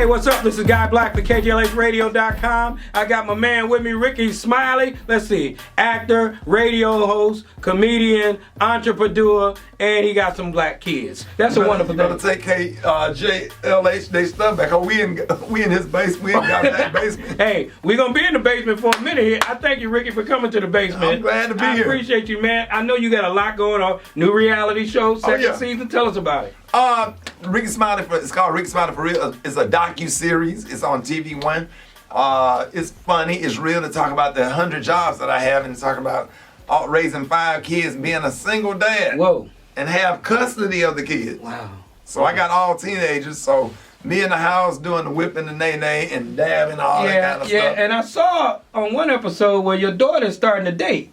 Hey, what's up? This is Guy Black for KJLHradio.com. I got my man with me, Rickey Smilie. Let's see. Actor, radio host, comedian, entrepreneur, and he got some black kids. That's a wonderful thing. You better take KJLH, they stuff back. We in his basement. We ain't got that basement. Hey, we're going to be in the basement for a minute here. I thank you, Rickey, for coming to the basement. I'm glad to be here. I appreciate you, man. I know you got a lot going on. New reality show, second season. Tell us about it. Rickey Smilie, it's called Rickey Smilie for Real. It's a docu-series. It's on TV One. It's funny. It's real to talk about the 100 jobs that I have and talk about raising 5 kids, being a single dad. Whoa. And have custody of the kids. Wow. So I got all teenagers, so me in the house doing the whipping, the nay-nay, and dabbing, all that kind of stuff. Yeah, and I saw on one episode where your daughter's starting to date.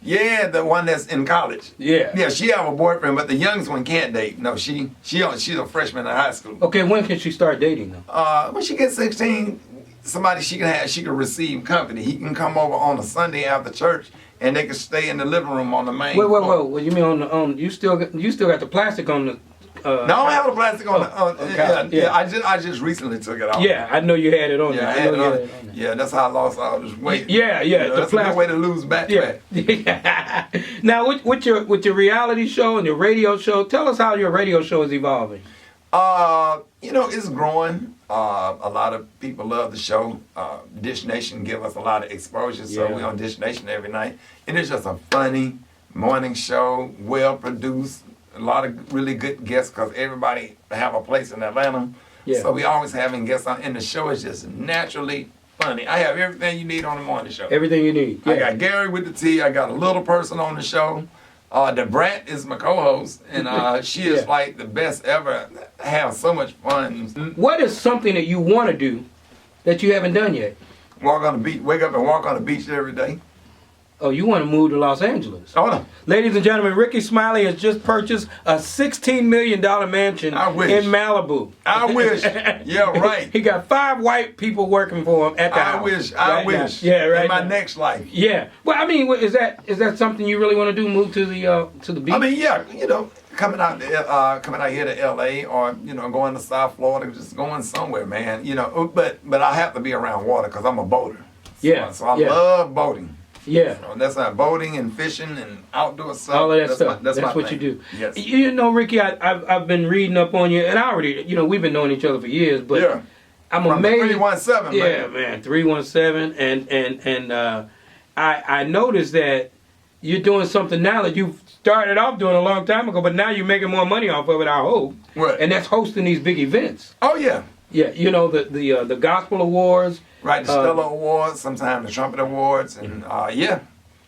Yeah, the one that's in college. Yeah. Yeah, she have a boyfriend, but the youngest one can't date. No, she's a freshman in high school. Okay, when can she start dating though? When she gets 16, somebody she can receive company. He can come over on a Sunday after church, and they can stay in the living room on the main floor. Wait. What you mean on you still got the plastic on the? No, I don't have the plastic on. Yeah. I just recently took it off. Yeah, I know you had it on. Yeah, I had it on. Yeah, that's how I lost all this weight. Yeah. That's a good way to lose back. Yeah. Now, with your reality show and your radio show, tell us how your radio show is evolving. It's growing. A lot of people love the show. Dish Nation give us a lot of exposure, so we're on Dish Nation every night. And it's just a funny morning show, well produced, a lot of really good guests because everybody have a place in Atlanta. Yeah. So we always having guests on, and the show is just naturally funny. I have everything you need on the morning show. Everything you need. Yeah. I got Gary with the T. I got a little person on the show. The Brat is my co-host, and she is like the best ever. Have so much fun. What is something that you want to do that you haven't done yet? Walk on the beach. Wake up and walk on the beach every day. Oh, you want to move to Los Angeles? Oh no. Ladies and gentlemen, Rickey Smilie has just purchased a $16 million mansion in Malibu. I wish. Yeah, right. He got 5 white people working for him at the house. I wish. Yeah, right. In my next life. Yeah. Well, I mean, is that something you really want to do? Move to the beach? I mean, yeah. Coming out here to L.A. or going to South Florida, just going somewhere, man. But I have to be around water because I'm a boater. So I love boating. Yeah. So that's not boating and fishing and outdoor stuff. All of that stuff. That's what thing. you do. Yes. Rickey, I've been reading up on you, and I already, we've been knowing each other for years, but I'm amazed. 317, man. Yeah, man, 317, and I noticed that you're doing something now that you started off doing a long time ago, but now you're making more money off of it, I hope. Right. And that's hosting these big events. Oh yeah. Yeah, the Gospel Awards. Right, the Stella Awards, sometimes the Trumpet Awards, and yeah,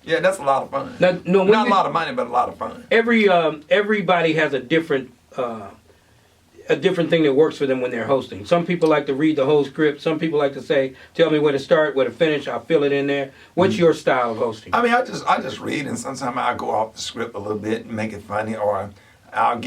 that's a lot of fun. Now, not a lot of money, but a lot of fun. Everybody has a different thing that works for them when they're hosting. Some people like to read the whole script. Some people like to say, "Tell me where to start, where to finish. I'll fill it in there." What's your style of hosting? I mean, I just read, and sometimes I go off the script a little bit and make it funny, or I'll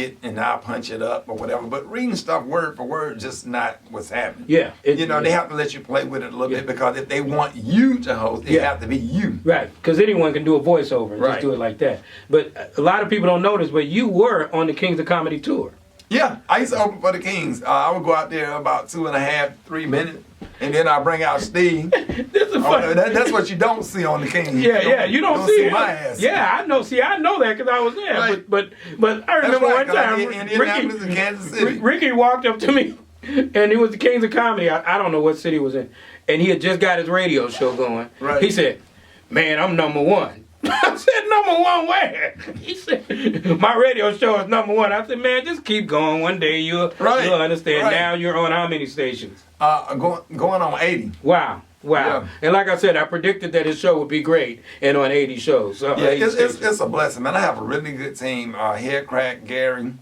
punch it up or whatever. But reading stuff word for word, just not what's happening. Yeah. They have to let you play with it a little bit because if they want you to host, it have to be you. Right, because anyone can do a voiceover and just do it like that. But a lot of people don't know this, but you were on the Kings of Comedy tour. Yeah, I used to open for the Kings. I would go out there about 2.5, 3 minutes, and then I bring out Steve. That's what you don't see on the Kings. Yeah, you don't see my ass. Yeah, I know. See, I know that because I was there. Right. But I remember one time, Rickey walked up to me, and it was the Kings of Comedy. I don't know what city it was in, and he had just got his radio show going. Right. He said, "Man, I'm number one." I said, "Number one where?" He said, "My radio show is number one." I said, "Man, just keep going. One day you'll understand." Right. Now you're on how many stations? Going on 80. Wow. Yeah. And like I said, I predicted that his show would be great and on 80 shows. So yeah, it's a blessing, man. I have a really good team. Head Crack, Gary,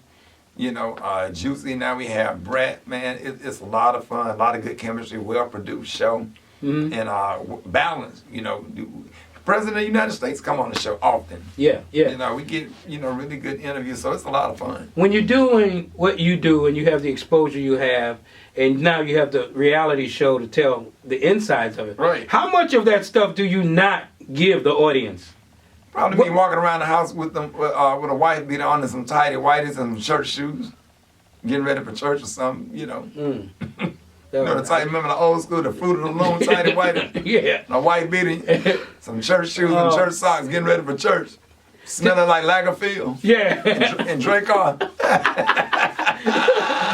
Juicy. Now we have Brat, man. It's a lot of fun, a lot of good chemistry, well-produced show. Mm-hmm. And balance, President of the United States come on the show often. Yeah. We get, really good interviews, so it's a lot of fun. When you're doing what you do and you have the exposure you have, and now you have the reality show to tell the insides of it. Right. How much of that stuff do you not give the audience? Probably me walking around the house with them with a white beater on and some tidy whities and some church shoes, getting ready for church or something, You know the type, remember the old school, the Fruit of the Loom tighty whitey? Yeah. A white beanie, some church shoes and church socks, getting ready for church. Smelling like Lagerfield. Yeah. And Drake on.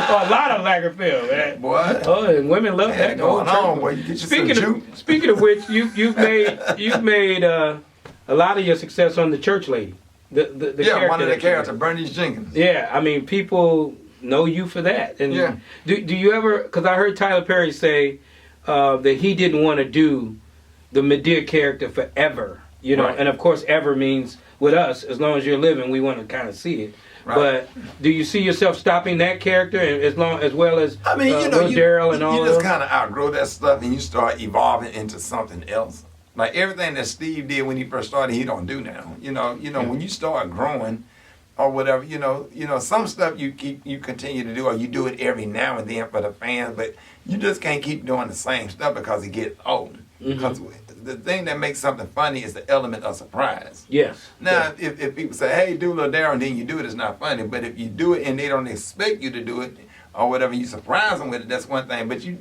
A lot of Lagerfield, man. Boy. Oh, and women love that. Going on, boy. You get Speaking of which, you've made a lot of your success on the Church Lady. The one of the characters, Bernice Jenkins. Yeah, I mean, people know you for that. And yeah. Do you ever? Because I heard Tyler Perry say that he didn't want to do the Medea character forever. You know, right. And of course, ever means with us, as long as you're living, we want to kind of see it. Right. But do you see yourself stopping that character as well as I mean, you know, Daryl and all you of just kind of outgrow that stuff and you start evolving into something else. Like everything that Steve did when he first started, he don't do now. You know, when you start growing or whatever, you know, some stuff you continue to do, or you do it every now and then for the fans, but you just can't keep doing the same stuff because it gets old. Because the thing that makes something funny is the element of surprise. Yes. Now, if people say, hey, do Lil Daryl, and then you do it, it's not funny. But if you do it and they don't expect you to do it or whatever, you surprise them with it, that's one thing. But you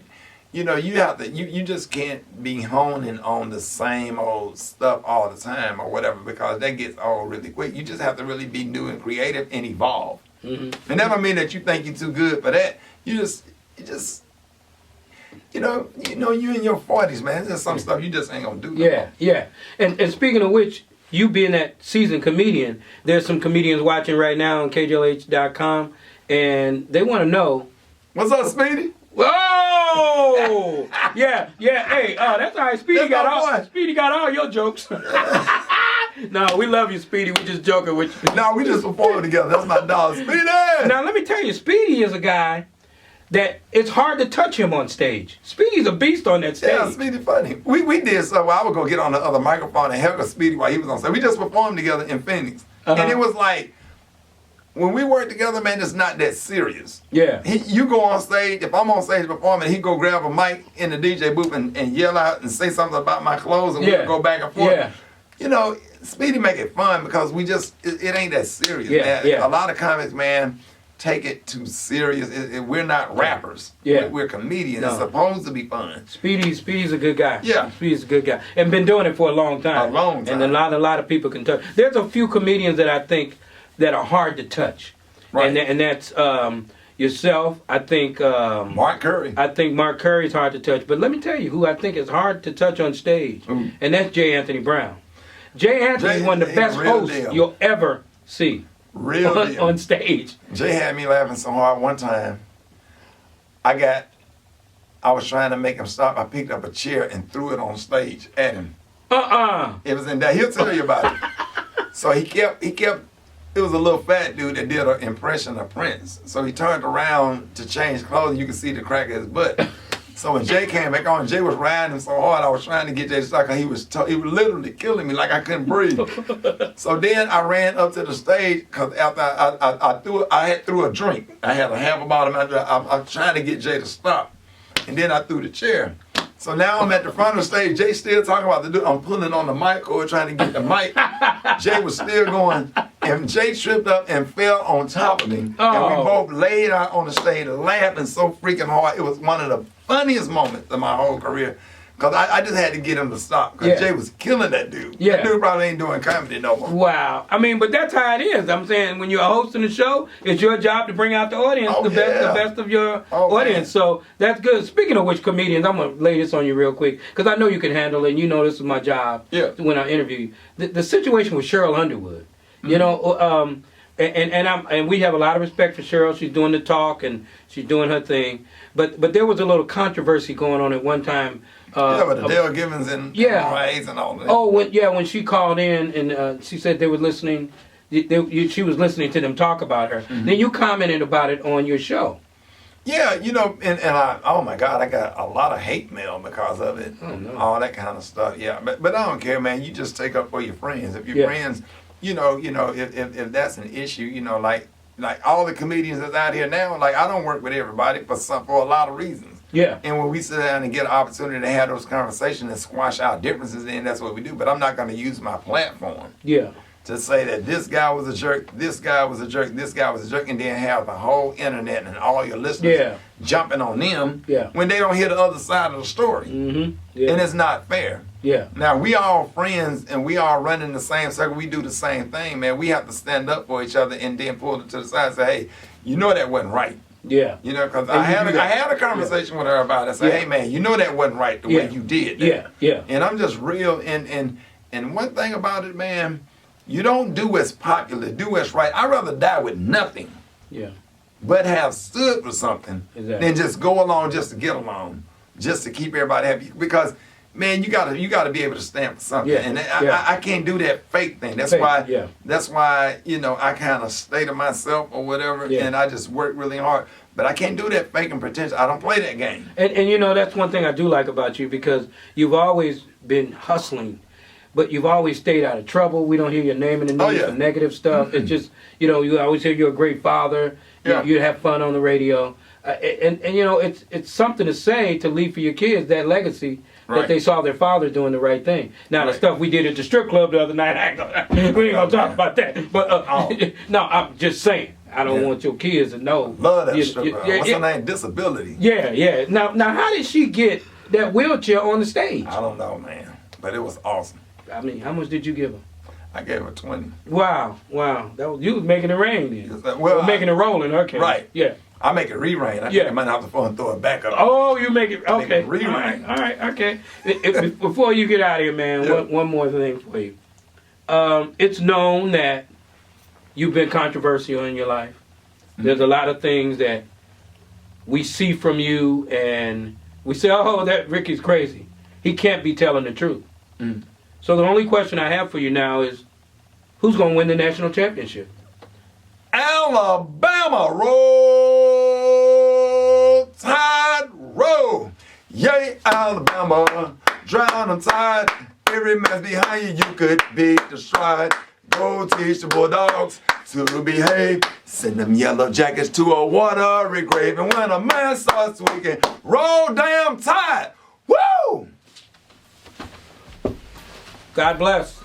have to, you just can't be honing on the same old stuff all the time or whatever, because that gets old really quick. You just have to really be new and creative and evolve. And that don't mean that you think you're too good for that. You in your 40s, man. There's some stuff you just ain't gonna do. Yeah. And speaking of which, you being that seasoned comedian, there's some comedians watching right now on KJLH.com, and they want to know. What's up, Speedy? Whoa! yeah. Hey, that's all right. Speedy got all your jokes. No, we love you, Speedy. We just joking with you. No, we just performing together. That's my dog, Speedy. Now let me tell you, Speedy is a guy that it's hard to touch him on stage. Speedy's a beast on that stage. Yeah, Speedy funny. We did so. I would go get on the other microphone and heckle Speedy while he was on stage. We just performed together in Phoenix, and it was like, when we work together, man, it's not that serious. Yeah. You go on stage, if I'm on stage performing, he go grab a mic in the DJ booth and yell out and say something about my clothes, and we'll go back and forth. Yeah. You know, Speedy make it fun because it ain't that serious. Yeah. A lot of comics, man, take it too serious. We're not rappers. Yeah. We're comedians. No. It's supposed to be fun. Speedy's a good guy. Yeah. Speedy's a good guy. And been doing it for a long time. A long time. And a lot of people can touch. There's a few comedians that I think that are hard to touch. Right. And that's yourself. I think Mark Curry. I think Mark Curry is hard to touch. But let me tell you who I think is hard to touch on stage. Ooh. And that's J. Anthony Brown. J. Anthony is one of the best hosts you'll ever see. On stage. Jay had me laughing so hard one time. I was trying to make him stop. I picked up a chair and threw it on stage at him. It was in there. He'll tell you about it. So he kept. It was a little fat dude that did an impression of Prince. So he turned around to change clothes, and you could see the crack of his butt. So when Jay came back on, Jay was riding him so hard, I was trying to get Jay to stop, because he was literally killing me, like I couldn't breathe. So then I ran up to the stage, because after I threw a drink. I had a half a bottle. I'm trying to get Jay to stop. And then I threw the chair. So now I'm at the front of the stage. Jay still talking about the dude. I'm pulling on the mic cord trying to get the mic. Jay was still going. And Jay tripped up and fell on top of me. Oh. And we both laid out on the stage laughing so freaking hard. It was one of the funniest moments of my whole career. Because I just had to get him to stop. Because Jay was killing that dude. Yeah. That dude probably ain't doing comedy no more. Wow. I mean, but that's how it is. I'm saying when you're hosting a show, it's your job to bring out the audience, the best of your audience. Man. So that's good. Speaking of which, comedians, I'm going to lay this on you real quick. Because I know you can handle it. And you know this is my job when I interview you. The situation with Cheryl Underwood. You know, and we have a lot of respect for Cheryl. She's doing the talk and she's doing her thing. But there was a little controversy going on at one time. With the Dale Givens and Ray's and all that. Oh, when she called in and she said they were listening. She was listening to them talk about her. Mm-hmm. Then you commented about it on your show. Yeah, you know, and oh my God, I got a lot of hate mail because of it. Oh, no. All that kind of stuff. Yeah, but I don't care, man. You just take up for your friends. If your friends, you know, if that's an issue, you know, like all the comedians that's out here now, like I don't work with everybody for a lot of reasons. Yeah. And when we sit down and get an opportunity to have those conversations and squash our differences, then that's what we do. But I'm not going to use my platform. Yeah. to say that this guy was a jerk, this guy was a jerk, this guy was a jerk, and then have the whole internet and all your listeners jumping on them when they don't hear the other side of the story. And it's not fair. Now, we all friends and we all run in the same circle. We do the same thing, man. We have to stand up for each other and then pull it to the side and say, hey, you know that wasn't right. You know, because I had a conversation with her about it. I said, hey, man, you know that wasn't right the way you did that. And I'm just real. And one thing about it, man, you don't do what's popular, do what's right. I'd rather die with nothing. But have stood for something than just go along just to get along, just to keep everybody happy. Because, man, you gotta be able to stand for something. And I can't do that fake thing. That's why, you know, I kind of stay to myself or whatever, and I just work really hard. But I can't do that fake and pretentious. I don't play that game. And you know, that's one thing I do like about you, because you've always been hustling, but you've always stayed out of trouble. We don't hear your name in the news for negative stuff. It's just, you know, you always hear you're a great father. You have fun on the radio. And you know, it's something to say, to leave for your kids that legacy that they saw their father doing the right thing. Now, the stuff we did at the strip club the other night, we ain't going to talk about that. But no, I'm just saying. I don't want your kids to know. Love that strip club. What's her name? Disability. Now, how did she get that wheelchair on the stage? I don't know, man. But it was awesome. I mean, how much did you give her? I gave her 20. Wow. You was making it rain then. Well, making it rolling. Okay. Right. Yeah. I make it re-rain. I take the money off the phone and throw it back up. Oh, you make it, okay. Make it re-rain. All right, okay. Before you get out of here, man, one more thing for you. It's known that you've been controversial in your life. There's a lot of things that we see from you and we say, oh, that Rickey's crazy. He can't be telling the truth. So the only question I have for you now is, who's going to win the national championship? Alabama, roll tide, roll. Yay, Alabama, drown on tide. Every man's behind you, you could be destroyed. Go teach the Bulldogs to behave. Send them yellow jackets to a watery grave. And when a man starts tweaking, roll damn tide. Woo! God bless.